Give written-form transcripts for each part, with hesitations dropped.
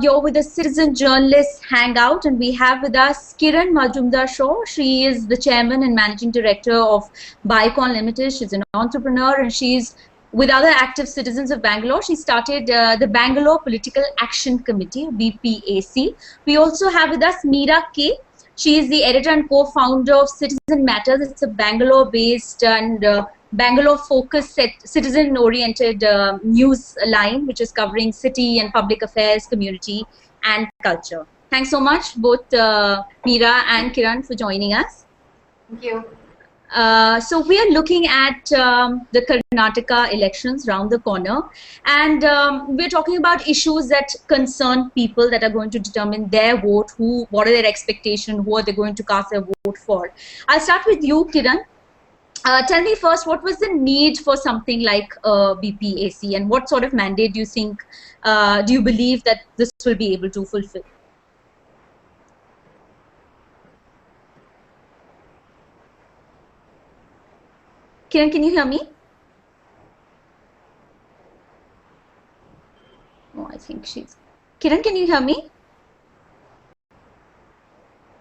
You're with the Citizen Journalist Hangout, and we have with us Kiran Majumdar-Shaw. She is the chairman and managing director of Biocon Limited. She's an entrepreneur, and she's with other active citizens of Bangalore. She started the Bangalore Political Action Committee, BPAC. We also have with us Meera K. She is the editor and co-founder of Citizen Matters. It's a Bangalore-based and Bangalore-focused citizen-oriented news line, which is covering city and public affairs, community, and culture. Thanks so much, both Meera and Kiran, for joining us. Thank you. So we are looking at the Karnataka elections round the corner, and we're talking about issues that concern people that are going to determine their vote, what are their expectations, who are they going to cast their vote for. I'll start with you, Kiran. Tell me first, what was the need for something like BPAC, and what sort of mandate do you think, do you believe that this will be able to fulfill? Kiran, can you hear me? Oh, I think she's... Kiran, can you hear me?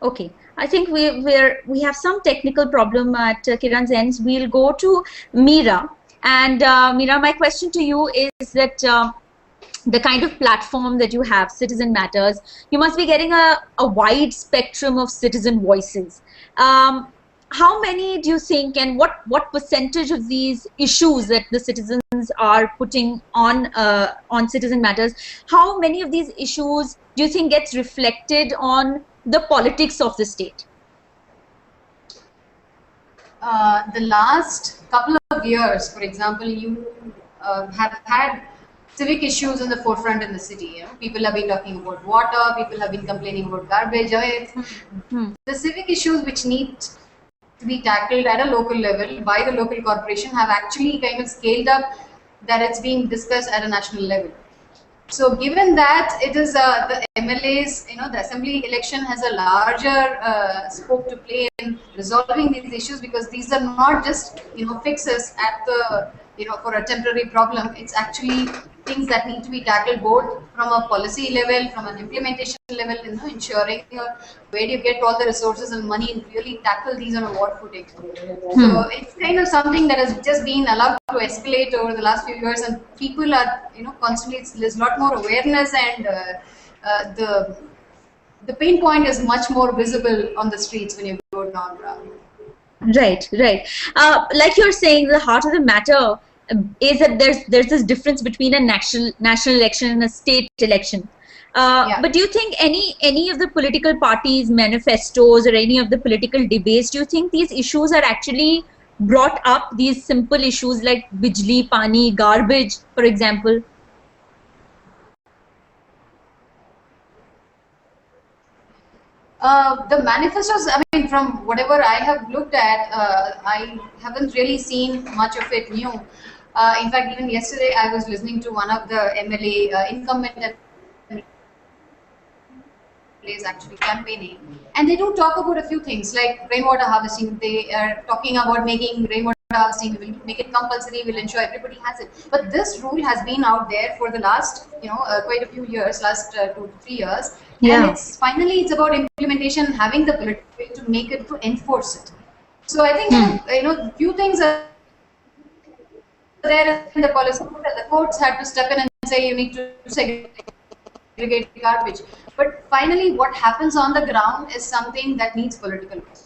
Okay, I think we have some technical problem at Kiran's ends. We'll go to Meera. And Meera, my question to you is that the kind of platform that you have, Citizen Matters, you must be getting a wide spectrum of citizen voices. How many do you think, and what percentage of these issues that the citizens are putting on Citizen Matters, how many of these issues do you think gets reflected on the politics of the state? The last couple of years, for example, you have had civic issues in the forefront in the city. You know, people have been talking about water, people have been complaining about garbage. The civic issues which need to be tackled at a local level by the local corporation have actually kind of scaled up that it's being discussed at a national level. So given that it is the MLAs, you know, the assembly election has a larger scope to play in resolving these issues, because these are not just, you know, fixes at the, you know, for a temporary problem. It's actually things that need to be tackled both from a policy level, from an implementation level, you know, ensuring where do you get all the resources and money and really tackle these on a war footing. So it's kind of something that has just been allowed to escalate over the last few years, and people are, you know, constantly, there's a lot more awareness, and the pain point is much more visible on the streets when you go down ground. Right, right. Like you're saying, the heart of the matter is that there's this difference between a national election and a state election. But do you think any of the political parties' manifestos or any of the political debates, do you think these issues are actually brought up, these simple issues like bijli, pani, garbage, for example? The manifestos, I mean, from whatever I have looked at, I haven't really seen much of it new. In fact, even yesterday, I was listening to one of the MLA incumbent MLAs actually campaigning, and they do talk about a few things like rainwater harvesting. They are talking about making rainwater harvesting, we will make it compulsory, we'll ensure everybody has it. But this rule has been out there for the last, you know, quite a few years, last 2 to 3 years. And it's finally, it's about implementation, having the political to make it, to enforce it. So I think, you know, few things are there in the policy that the courts had to step in and say you need to segregate garbage. But finally, what happens on the ground is something that needs political will.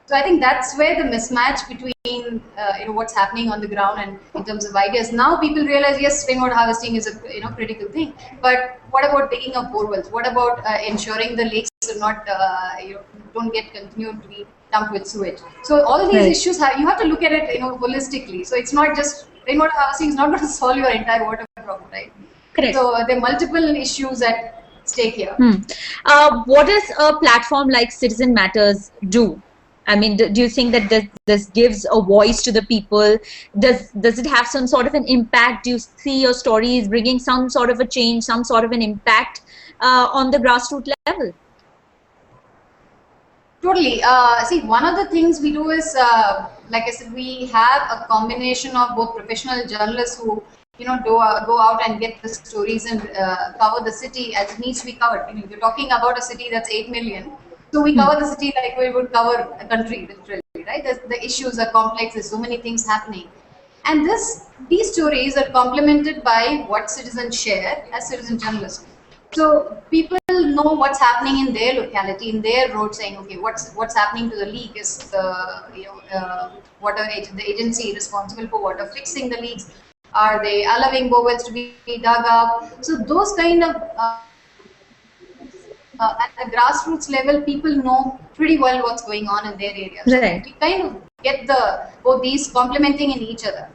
So I think that's where the mismatch between you know, what's happening on the ground and in terms of ideas. Now people realize, yes, rainwater harvesting is a, you know, critical thing. But what about digging up borewells? What about ensuring the lakes are not you know, don't get continued to be dumped with sewage? So all of these issues you have to look at it, you know, holistically. So it's not just rainwater harvesting is not going to solve your entire water problem, right? Correct. So there are multiple issues at stake here. What does a platform like Citizen Matters do? I mean, do you think that this gives a voice to the people? Does it have some sort of an impact? Do you see your stories bringing some sort of a change, some sort of an impact on the grassroots level? Totally. See, one of the things we do is, like I said, we have a combination of both professional journalists who go out and get the stories and cover the city as it needs to be covered. You're talking about a city that's 8 million, so we cover the city like we would cover a country, literally, right? The issues are complex. There's so many things happening, and these stories are complemented by what citizens share as citizen journalism. So people know what's happening in their locality, in their road, saying, okay, what's happening to the leak? Is the the agency responsible for water fixing the leaks? Are they allowing bowels to be dug up? So those kind of at the grassroots level, people know pretty well what's going on in their area. So Right. we kind of get both these complementing in each other.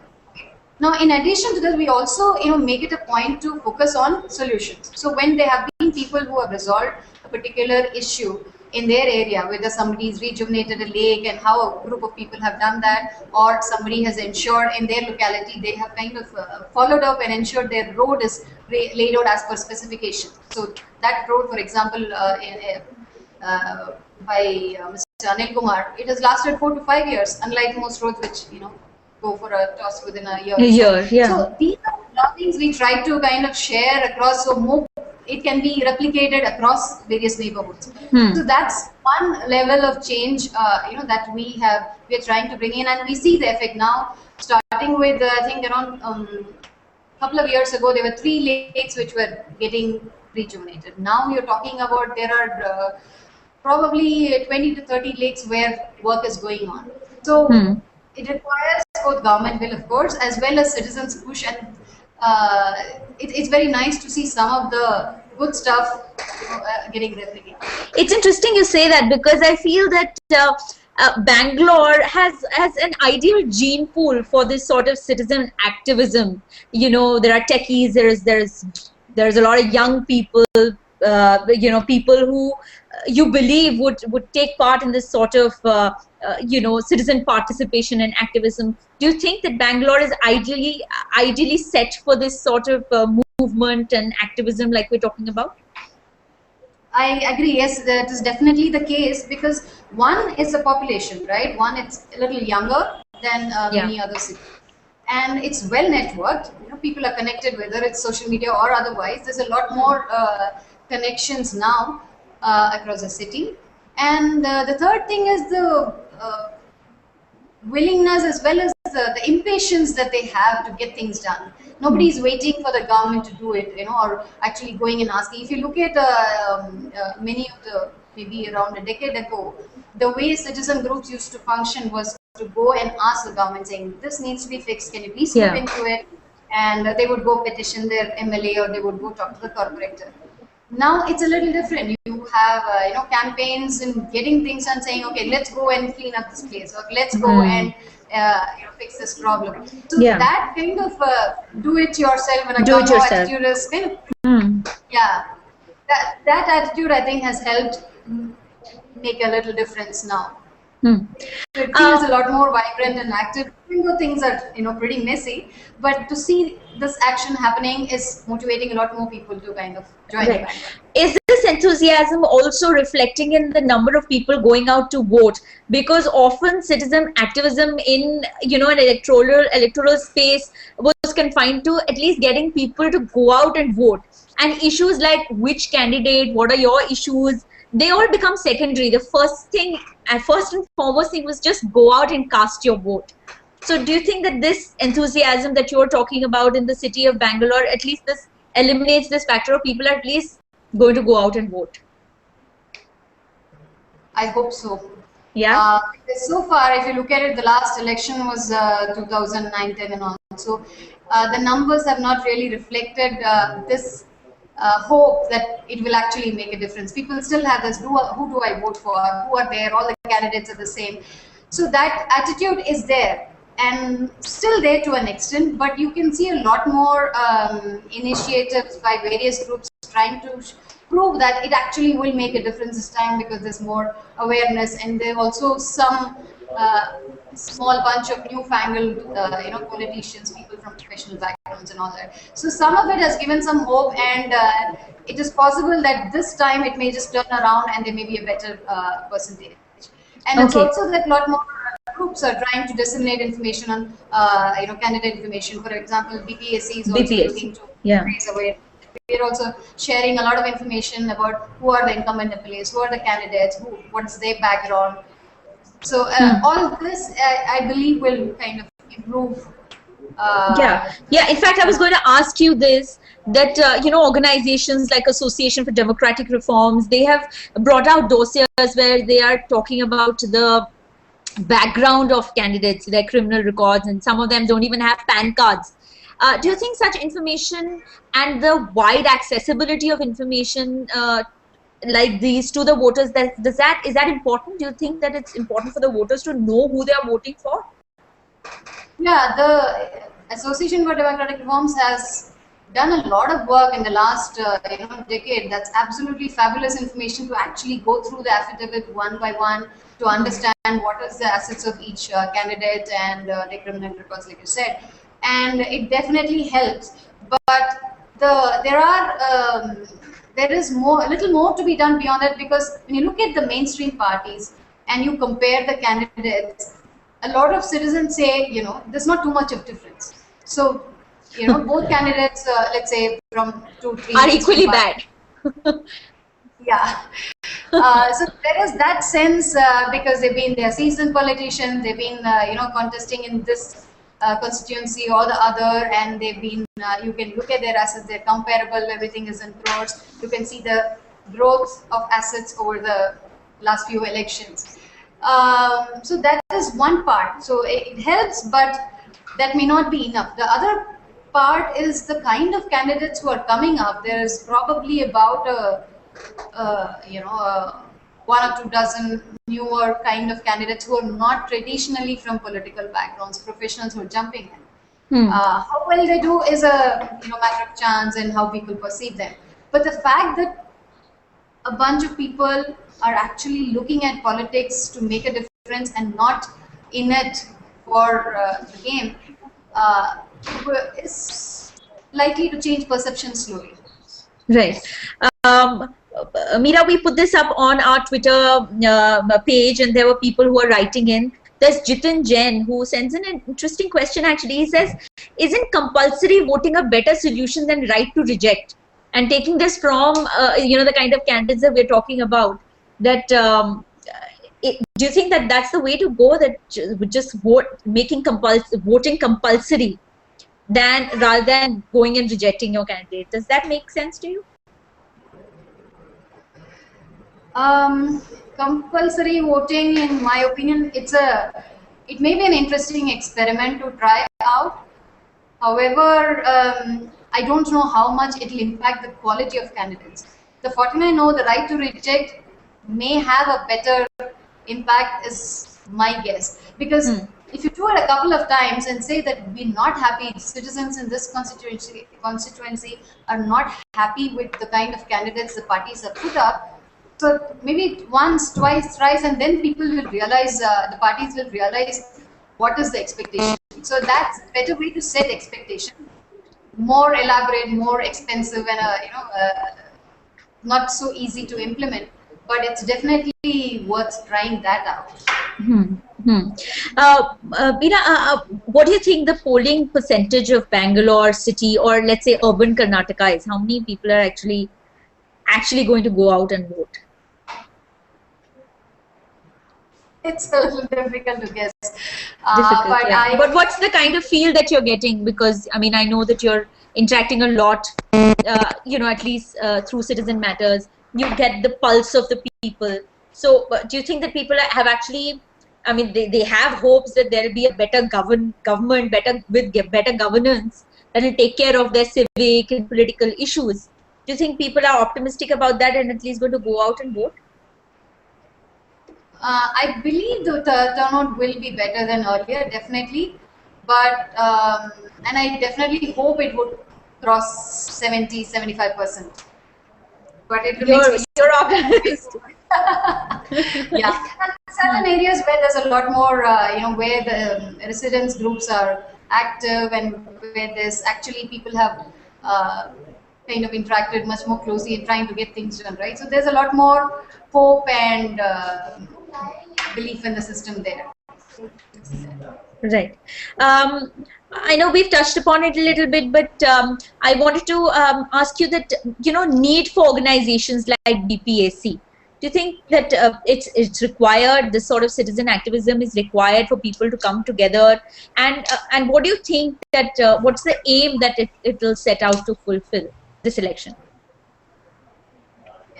Now, in addition to that, we also make it a point to focus on solutions. So when there have been people who have resolved a particular issue in their area, whether somebody's rejuvenated a lake and how a group of people have done that, or somebody has ensured in their locality they have kind of followed up and ensured their road is laid out as per specification. So that road, for example, by Mr. Anil Kumar, it has lasted 4 to 5 years, unlike most roads which go for a toss within a year. A year, yeah. So these are things we try to kind of share across, so more it can be replicated across various neighborhoods. So that's one level of change, that we're trying to bring in, and we see the effect now. Starting with, I think around couple of years ago, there were 3 lakes which were getting rejuvenated. Now you're talking about there are probably 20 to 30 lakes where work is going on. So it requires both government will, of course, as well as citizens push, and it's very nice to see some of the good stuff getting replicated. It's interesting you say that, because I feel that Bangalore has an ideal gene pool for this sort of citizen activism. There are techies, there's a lot of young people, people who you believe would take part in this sort of citizen participation and activism. Do you think that Bangalore is ideally set for this sort of movement and activism like we're talking about? I agree. Yes, that is definitely the case, because one is the population, right? One, it's a little younger than many other cities, and it's well networked. People are connected, whether it's social media or otherwise. There's a lot more connections now across the city, and the third thing is the willingness as well as the impatience that they have to get things done. Nobody is waiting for the government to do it, or actually going and asking. If you look at many of maybe around a decade ago, the way citizen groups used to function was to go and ask the government, saying, this needs to be fixed, can you please look into it? And they would go petition their MLA, or they would go talk to the corporator. Now it's a little different. You have campaigns and getting things and saying, okay, let's go and clean up this place, or let's go and fix this problem. So that kind of do it yourself and a attitude is kind of that attitude, I think, has helped make a little difference now. It feels a lot more vibrant and active, even though things are pretty messy. But to see this action happening is motivating a lot more people to kind of join the band. Is this enthusiasm also reflecting in the number of people going out to vote? Because often citizen activism in an electoral space was confined to at least getting people to go out and vote, and issues like which candidate, what are your issues, they all become secondary. The first and foremost thing was just go out and cast your vote. So do you think that this enthusiasm that you're talking about in the city of Bangalore, at least this eliminates this factor of people at least going to go out and vote? I hope so. Yeah. So far, if you look at it, the last election was 2009-10 and all. So the numbers have not really reflected this hope that it will actually make a difference. People still have this, who do I vote for? Who are there? All the candidates are the same. So that attitude is there and still there to an extent, but you can see a lot more initiatives by various groups trying to prove that it actually will make a difference this time, because there's more awareness, and there are also some small bunch of newfangled politicians, people from professional backgrounds and all that. So some of it has given some hope, and it is possible that this time it may just turn around and there may be a better percentage. And it's also that a lot more groups are trying to disseminate information on, candidate information. For example, BPSC is also BPSC. looking to Yeah. raise awareness. We're also sharing a lot of information about who are the incumbent MLAs, who are the candidates, what's their background. So all this, I believe, will kind of improve. Yeah. In fact, I was going to ask you this, that organizations like Association for Democratic Reforms, they have brought out dossiers where they are talking about the background of candidates, their criminal records, and some of them don't even have PAN cards. Do you think such information and the wide accessibility of information like these to the voters, is that important? Do you think that it's important for the voters to know who they are voting for? Yeah, the Association for Democratic Reforms has done a lot of work in the last decade. That's absolutely fabulous information to actually go through the affidavit one by one to understand what is the assets of each candidate and their criminal records, like you said. And it definitely helps. But there is a little more to be done beyond that, because when you look at the mainstream parties and you compare the candidates, a lot of citizens say, there's not too much of difference. So, both candidates, let's say from 2, 3 Are equally bad. Yeah. So there is that sense, because they're seasoned politicians, they've been, contesting in this constituency or the other, and they've been, you can look at their assets, they're comparable, everything is in crores. You can see the growth of assets over the last few elections. So that is one part. So it helps, but that may not be enough. The other part is the kind of candidates who are coming up. There is probably about one or two dozen newer kind of candidates who are not traditionally from political backgrounds, professionals who are jumping in. How well they do is a matter of chance and how people perceive them. But the fact that a bunch of people are actually looking at politics to make a difference and not in it for the game is likely to change perception slowly. Right. Meera, we put this up on our Twitter page, and there were people who are writing in. There's Jitin Jain, who sends in an interesting question actually. He says, isn't compulsory voting a better solution than right to reject? And taking this from, the kind of candidates that we're talking about, that do you think that that's the way to go, that just making voting compulsory rather than going and rejecting your candidate? Does that make sense to you? Compulsory voting, in my opinion, it may be an interesting experiment to try out. However, I don't know how much it will impact the quality of candidates. The 49 no, the right to reject may have a better impact, is my guess. Because if you do it a couple of times and say that we're not happy, citizens in this constituency are not happy with the kind of candidates the parties have put up, so maybe once, twice, thrice, and then people will realize, the parties will realize what is the expectation. So that's a better way to set expectation. More elaborate, more expensive, and not so easy to implement. But it's definitely worth trying that out. Meera, what do you think the polling percentage of Bangalore city, or let's say urban Karnataka, is? How many people are actually going to go out and vote? It's a little difficult to guess. But what's the kind of feel that you're getting? Because I know that you're interacting a lot, at least through Citizen Matters. You get the pulse of the people. So do you think that people have actually, they have hopes that there will be a better government, with better governance that will take care of their civic and political issues? Do you think people are optimistic about that and at least going to go out and vote? I believe the turnout will be better than earlier, definitely. But, and I definitely hope it would cross 70-75%. But it remains. You're optimistic. Yeah. Certain areas where there's a lot more, where the residents groups are active, and where there's actually people have kind of interacted much more closely in trying to get things done, right? So there's a lot more hope and belief in the system there. Right. Um, I know we've touched upon it a little bit, but I wanted to ask you that, need for organizations like BPAC. Do you think that it's required, this sort of citizen activism is required for people to come together? And what do you think that, what's the aim that it will set out to fulfill this election?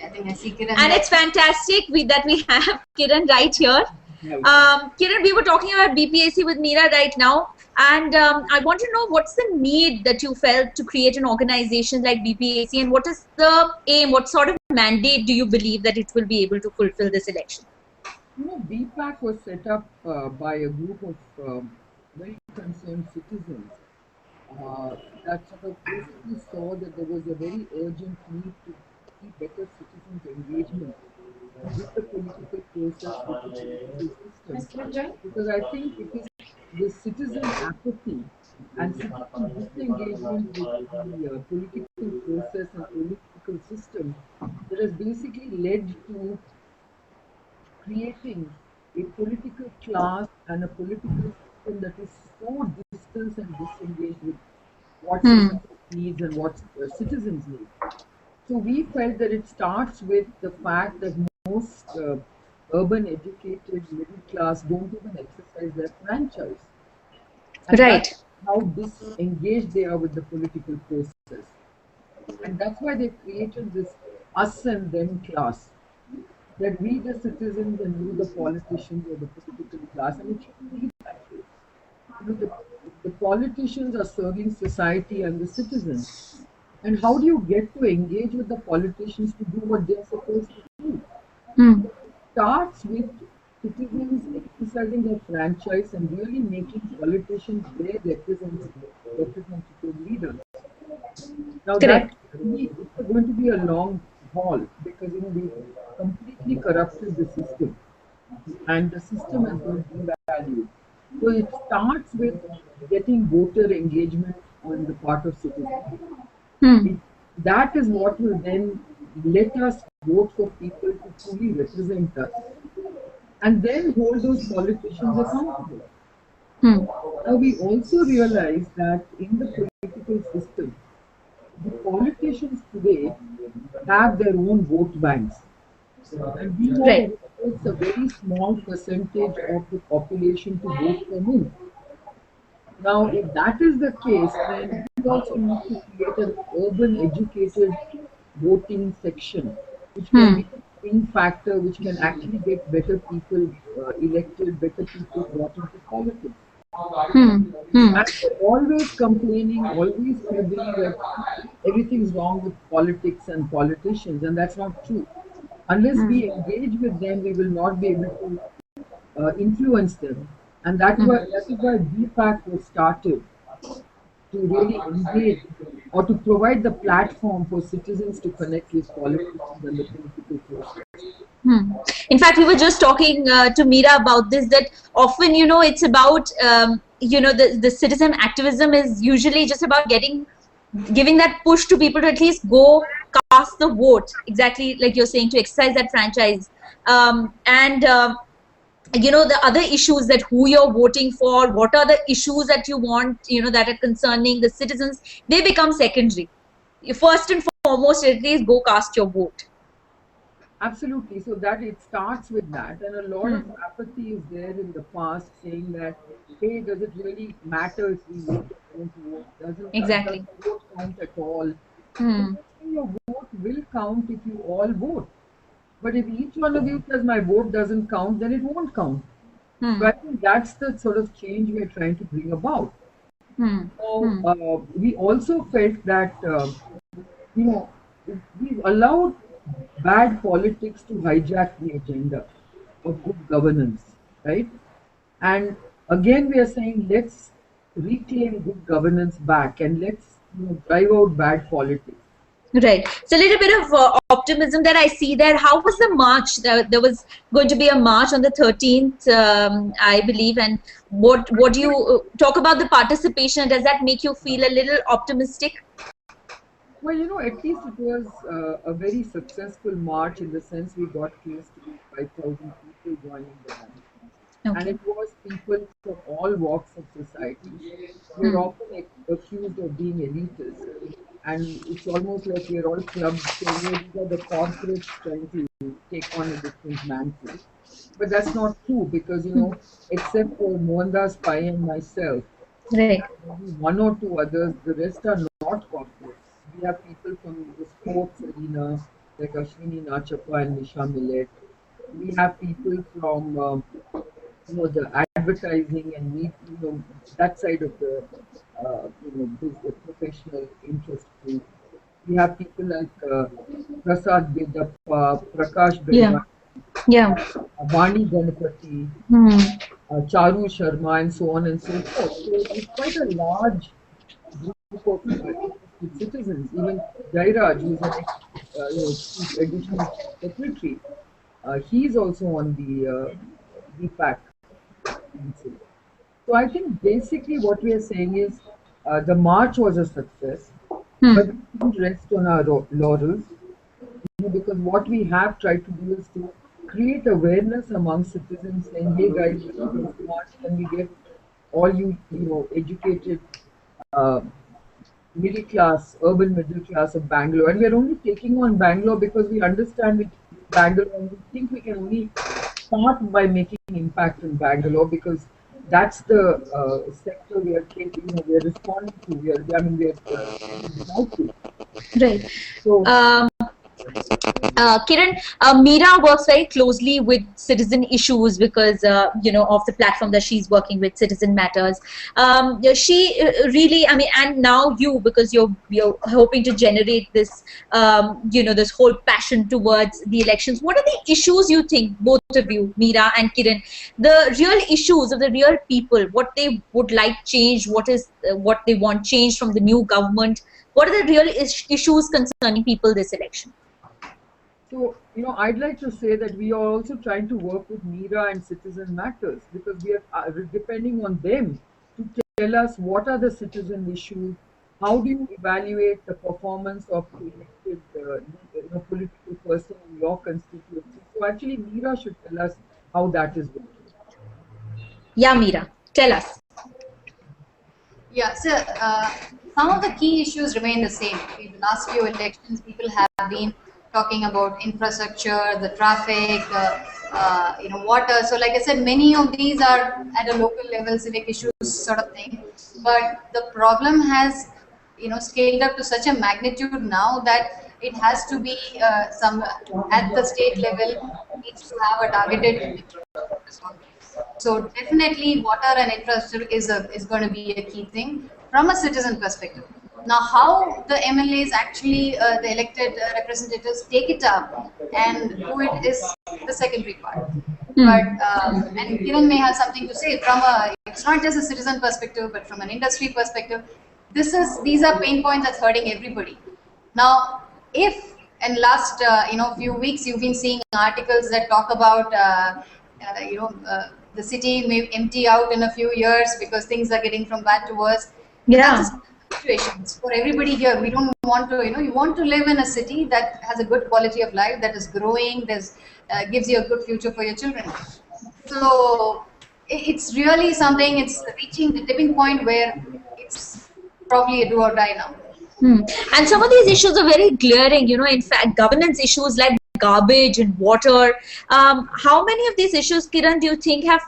I think I see Kiran And there. it's fantastic that we have Kiran right here. Right. Kiran, we were talking about BPAC with Meera right now, and I want to know what's the need that you felt to create an organization like BPAC, and what is the aim, what sort of mandate do you believe that it will be able to fulfill this election? BPAC was set up by a group of very concerned citizens that sort of basically saw that there was a very urgent need to see better citizens' engagement with the political process, with the political system. Because I think it is the citizen apathy and citizen disengagement with the political process and political system that has basically led to creating a political class and a political system that is so distant and disengaged with what Hmm. society needs and what citizens need. So we felt that it starts with the fact that most urban educated middle class don't even exercise their franchise. And that's Right. how disengaged they are with the political process. And that's why they created this us and them class, that we the citizens and you the politicians or the political class, and it should be that way. The politicians are serving society and the citizens. And how do you get to engage with the politicians to do what they're supposed to do? Hmm. It starts with citizens exercising their franchise and really making politicians their representative leaders. Now Correct. it's going to be a long haul because we've completely corrupted the system and the system has been devalued. So it starts with getting voter engagement on the part of citizens. Hmm. It, that is what will then let us vote for people to truly represent us and then hold those politicians accountable. Hmm. Now we also realize that in the political system, the politicians today have their own vote banks. And we know that Right. it takes a very small percentage of the population to vote for whom. Now, if that is the case, then we also need to create an urban educated voting section, which can Hmm. be a swing factor, which can actually get better people elected, better people brought into politics. Hmm. Hmm. And they're always complaining, always cribbing that everything's wrong with politics and politicians, and that's not true. Unless Hmm. we engage with them, we will not be able to influence them. And Hmm. that is why BPAC was started to really engage or to provide the platform for citizens to connect with politicians and the political process. Hmm. In fact, we were just talking to Meera about this, that often, it's about, the citizen activism is usually just about giving that push to people to at least go cast the vote, exactly like you're saying, to exercise that franchise. And the other issues, that who you're voting for, what are the issues that you want, that are concerning the citizens, they become secondary. You first and foremost, at least go cast your vote. Absolutely. So that it starts with that, and a lot of Hmm. apathy is there in the past, saying that, hey, does it really matter if we vote or don't vote? Does Exactly. the vote count at all? But Hmm. your vote will count if you all vote. But if each one of you says my vote doesn't count, then it won't count. So Hmm. I think that's the sort of change we are trying to bring about. Hmm. So Hmm. we also felt that you know we've allowed bad politics to hijack the agenda of good governance, right? And again, we are saying let's reclaim good governance back and let's drive out bad politics. Right. So a little bit of optimism that I see there. How was the march? There was going to be a march on the 13th, I believe. And what do you talk about the participation? Does that make you feel a little optimistic? Well, at least it was a very successful march in the sense we got close to 5,000 people joining the march. and Okay. it was people from all walks of society. We're Hmm. often accused of being elitist, and it's almost like we're all clubbed saying, "Oh, these are the corporates trying to take on a different mantle." But that's not true because, Hmm. except for Mohandas Pai and myself, Right. maybe one or two others, the rest are not corporates. We have people from the sports arena like Ashwini Nachappa and Nisha Millet. We have people from the advertising and that side of the the professional interest group. We have people like Prasad Bedappa, Prakash Yeah. Bedwani, Yeah. Vani Ganapati, Hmm. Charu Sharma, and so on and so forth. So it's quite a large group of interested citizens. Even Jairaj, who's an chief additional chief secretary, he's also on the DPAC council. So I think basically what we are saying is the march was a success, but Hmm. we didn't rest on our laurels, because what we have tried to do is to create awareness among citizens, saying, "Hey guys, this march, can we get all educated uh, middle class, urban middle class of Bangalore?" And we're only taking on Bangalore because we understand Bangalore, and we think we can only start by making impact in Bangalore because that's the sector we are taking, we are responding to. We are reaching out to. Right. So Um, Kiran, Meera works very closely with citizen issues because of the platform that she's working with, Citizen Matters. Yeah, she really, I mean, and now you, because you're hoping to generate this this whole passion towards the elections. What are the issues you think, both of you, Meera and Kiran, the real issues of the real people, what they would like changed, what they want changed from the new government? What are the real issues concerning people this election? So, I'd like to say that we are also trying to work with Meera and Citizen Matters because we are depending on them to tell us what are the citizen issues, how do you evaluate the performance of the elected political person in your constituency. So, actually, Meera should tell us how that is working. Yeah, Meera, tell us. Yeah, so some of the key issues remain the same. In the last few elections, people have been talking about infrastructure, the traffic, water. So, like I said, many of these are at a local level, civic issues sort of thing. But the problem has, scaled up to such a magnitude now that it has to be some at the state level needs to have a targeted response. So definitely, water and infrastructure is going to be a key thing from a citizen perspective. Now, how the MLAs actually, the elected representatives, take it up and do it is the secondary part. But Hmm. and Kiran may have something to say from a. It's not just a citizen perspective, but from an industry perspective. These are pain points that's hurting everybody. Now, if in last few weeks you've been seeing articles that talk about the city may empty out in a few years because things are getting from bad to worse. But that's Yeah. a situation. It's for everybody here. We don't want to, you want to live in a city that has a good quality of life, that is growing, gives you a good future for your children. So it's really something. It's reaching the tipping point where it's probably a do or die now. Hmm. And some of these issues are very glaring. In fact, governance issues like garbage and water. How many of these issues, Kiran, do you think have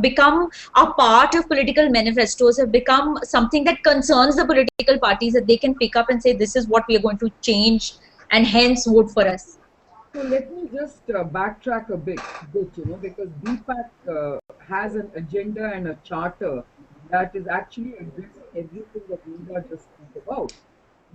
become a part of political manifestos, have become something that concerns the political parties that they can pick up and say, this is what we are going to change and hence vote for us? So let me just backtrack a bit, because BPAC has an agenda and a charter that is actually addressing everything that Meera just spoke about.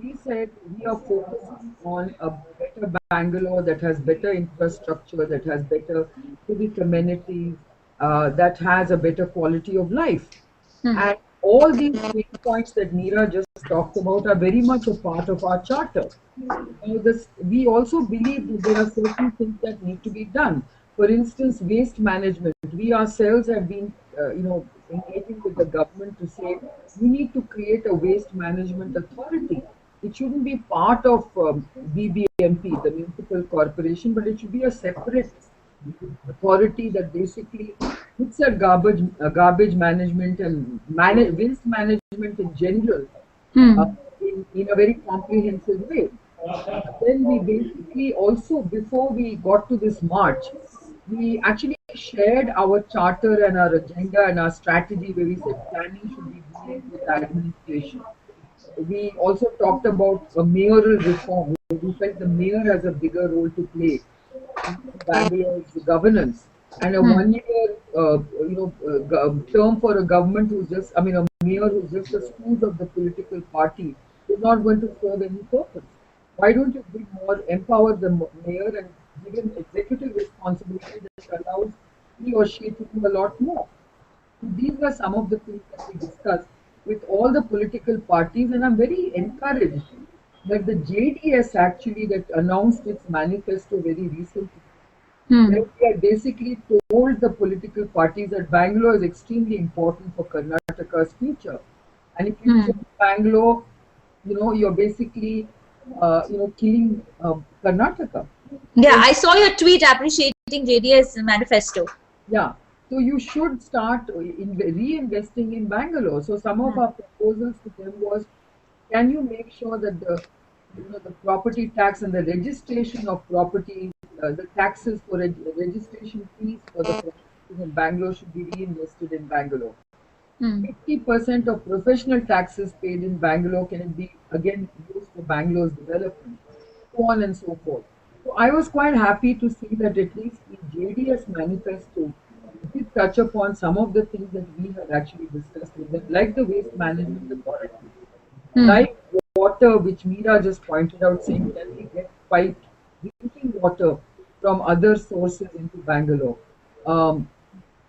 We said we are focusing on a better Bangalore that has better infrastructure, that has better civic amenities, that has a better quality of life. Hmm. And all these pain points that Meera just talked about are very much a part of our charter. We also believe that there are certain things that need to be done. For instance, waste management. We ourselves have been, engaging with the government to say you need to create a waste management authority. It shouldn't be part of BBMP, the municipal corporation, but it should be a separate authority that basically looks at garbage management and waste management in general uh, Hmm. in a very comprehensive way. Then we basically also, before we got to this march, we actually shared our charter and our agenda and our strategy where we said planning should be linked with administration. We also talked about a mayoral reform. We felt the mayor has a bigger role to play in Bangalore's governance. And a Hmm. 1 year, term for a government who's just, I mean, a mayor who's just a stooge of the political party is not going to serve any purpose. Why don't you bring more, empower the mayor and give him executive responsibility that allows he or she to do a lot more? These were some of the things that we discussed with all the political parties, and I'm very encouraged that the JDS actually that announced its manifesto very recently, Hmm. where we had basically told the political parties that Bangalore is extremely important for Karnataka's future, and if you Hmm. kill Bangalore, you're basically, killing Karnataka. Yeah, So I saw your tweet appreciating JDS manifesto. yeah, so you should start reinvesting in Bangalore. So some of Hmm. our proposals to them was, can you make sure that the property tax and the registration of property, the taxes for registration fees for the properties in Bangalore should be reinvested in Bangalore. Hmm. 50% of professional taxes paid in Bangalore can be again used for Bangalore's development, so on and so forth. So I was quite happy to see that at least the JDS manifesto did touch upon some of the things that we had actually discussed with them, like the waste management authority, Hmm. like water, which Meera just pointed out, saying can we get piped drinking water from other sources into Bangalore. Um,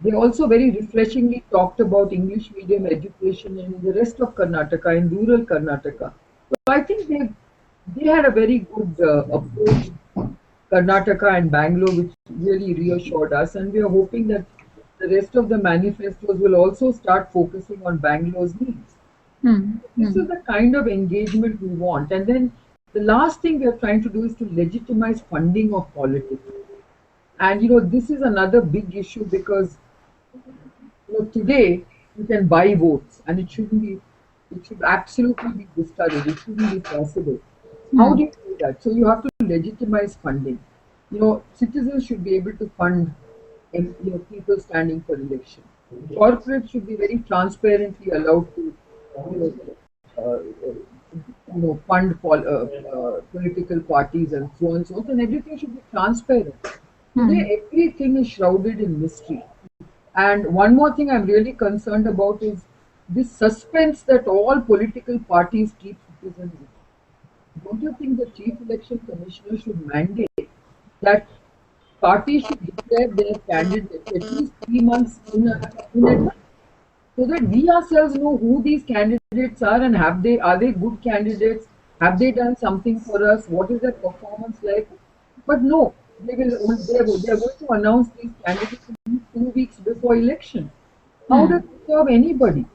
they also very refreshingly talked about English medium education in the rest of Karnataka, in rural Karnataka. So I think they had a very good approach, Karnataka and Bangalore, which really reassured us. And we are hoping that the rest of the manifestos will also start focusing on Bangalore's needs. Hmm. This Hmm. is the kind of engagement we want. And then the last thing we are trying to do is to legitimize funding of politics. And this is another big issue because today you can buy votes, and it should absolutely be discouraged. It shouldn't be possible. How Hmm. do you do that? So you have to legitimize funding. Citizens should be able to fund, people standing for election. Corporates should be very transparently allowed to, you know, fund political parties and so on and so on. And everything should be transparent. Hmm. Today, everything is shrouded in mystery. And one more thing I'm really concerned about is this suspense that all political parties keep citizens in. Don't you think the Chief Election Commissioner should mandate that parties should declare their candidates at least 3 months in advance, so that we ourselves know who these candidates are and are they good candidates? Have they done something for us? What is their performance like? But no, they are going to announce these candidates 2 weeks before election. How Hmm. does it serve anybody?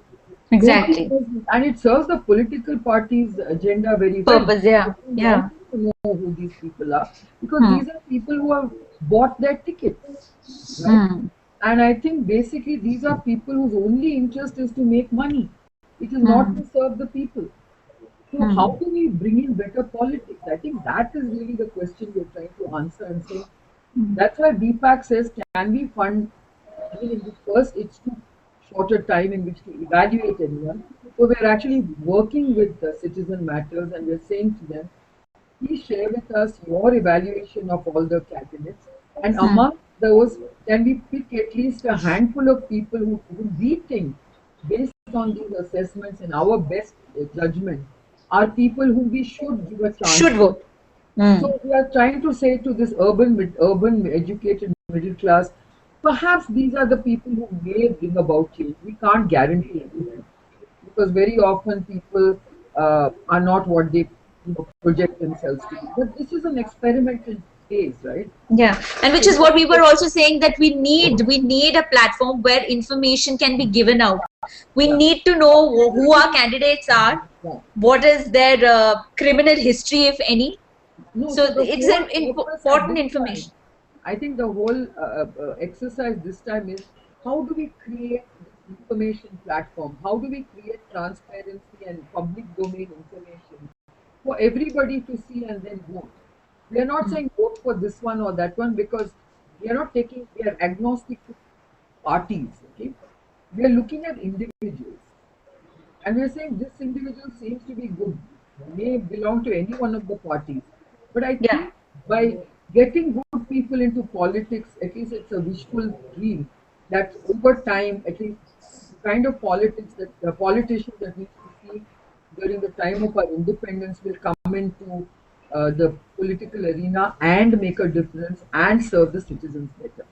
Nobody Exactly. knows, and it serves the political party's agenda very well. Purpose. Yeah. They want Yeah. to know who these people are because Hmm. these are people who have bought their tickets, right? Hmm. And I think basically these are people whose only interest is to make money. It is not Hmm. to serve the people. So Hmm. how do we bring in better politics? I think that is really the question we're trying to answer and say. Hmm. That's why BPAC says, can we fund? I mean, in the first, it's too short a time in which to evaluate anyone. So we're actually working with the Citizen Matters, and we're saying to them, please share with us your evaluation of all the candidates. And Hmm. among those, can we pick at least a handful of people who we think, based on these assessments and our best judgment, are people whom we should give a chance Should to. vote. Hmm. So we are trying to say to this urban educated middle class, perhaps these are the people who may bring about change. We can't guarantee anything because very often people are not what they project themselves to be. But this is an experimental phase, right? Yeah, and which is what we were also saying, that we need a platform where information can be given out. We Yeah, need to know who our candidates are, yeah. what is their criminal history, if any. No, So so the it's whole an purpose at important this time, information. I think the whole exercise this time is how do we create this information platform? How do we create transparency and public domain information for everybody to see and then vote? We are not saying vote for this one or that one because we are not taking, we are agnostic to parties, okay? We are looking at individuals and we are saying this individual seems to be good, may belong to any one of the parties. But I Yeah. think by getting good people into politics, at least it's a wishful dream that over time, at least the kind of politics that the politicians that we see during the time of our independence will come into the political arena and make a difference and serve the citizens better.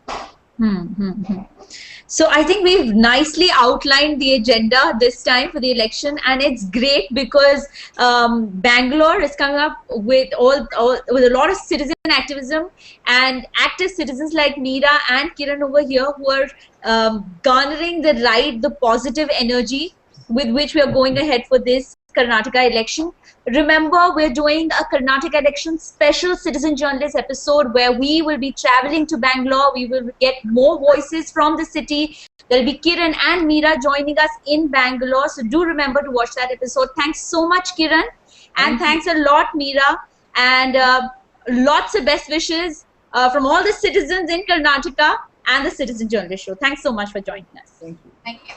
So I think we've nicely outlined the agenda this time for the election, and it's great because Bangalore is coming up with with a lot of citizen activism and active citizens like Meera and Kiran over here who are garnering the positive energy with which we are going ahead for this Karnataka election. Remember, we're doing a Karnataka election special citizen journalist episode where we will be traveling to Bangalore. We will get more voices from the city. There'll be Kiran and Meera joining us in Bangalore. So do remember to watch that episode. Thanks so much, Kiran. And thanks a lot, Meera. And lots of best wishes from all the citizens in Karnataka and the Citizen Journalist Show. Thanks so much for joining us. Thank you. Thank you.